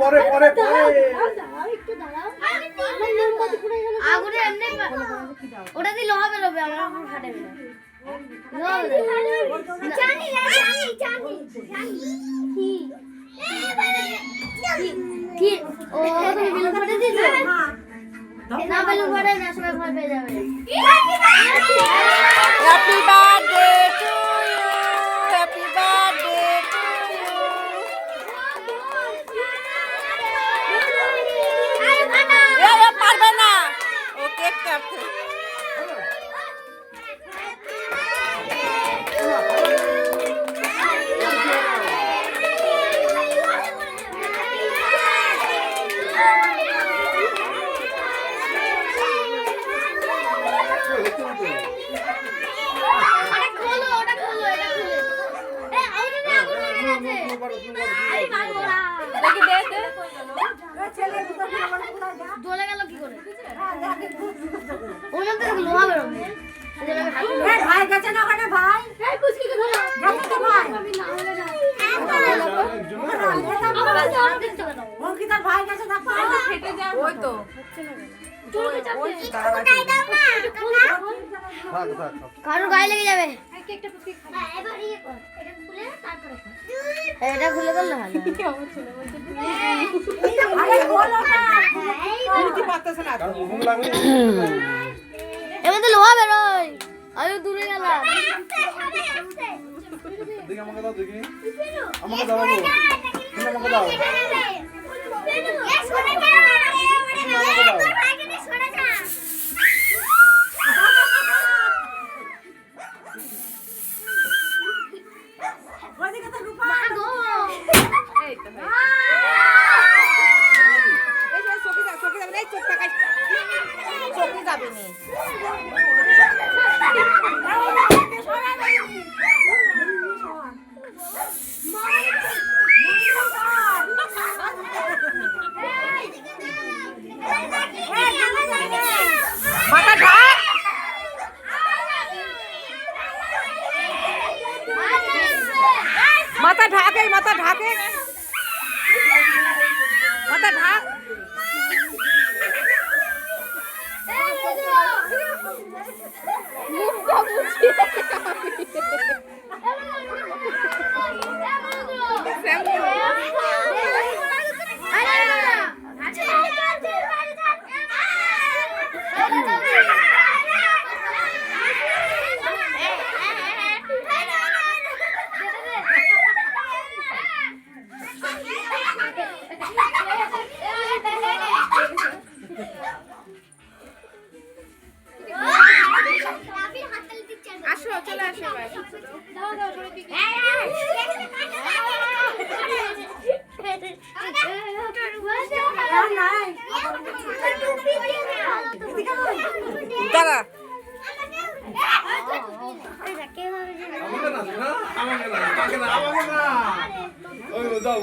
পরে পরে পরে একটু দাঁড়াও আমার মোমবাতি পুড়ে গেল আগুনে এমনি ওটা দিয়ে লোহা বেরোবে আমার উপর ফাটাবে না জানি কি ও তুমি বেলুন ফাটে দিয়েছো না বেলুন ফাটে না সবাই ভয় পেয়ে যাবে happy birthday to you happy birthday পারবে না ও কেক কাটছে দোলে গেল কি করে ওখান থেকে লোহা বেরোবে ভাই গেছে না ওখানে ভাই এই পুচকিকে ধরো গেছে তো ভাই আমি না হলে না অঙ্কিতার ভাই গেছে দেখো ফেটে যায় ওই তো কারো গায়ে লেগে যাবে কেকটা পুচকি এবার ইয়ে কর এটা খুলে তারপরে এটা খুলে করলে ভালো আরে বলো না উল্টি পারতেছ না ঘুম লাগবে এমন তো লোহা বেরোয় আমি দূরে গেলাম দেখি আমাকে দাও দেখি আমাকে দাও তুমি আমাকে দাও ওদিকে তো রূপা এই তো এই যে চোখে যাবে এই চোখ তাকাই চোখে যাবে নি মাথা ঢাক মাথা ঢাকে মাথা ঢাকে মাথা ঢাক মুখটা মুছিয়ে আসো চলে আসো দাঁড়া আমাকে না আমাকে না আমাকে না ওই দাও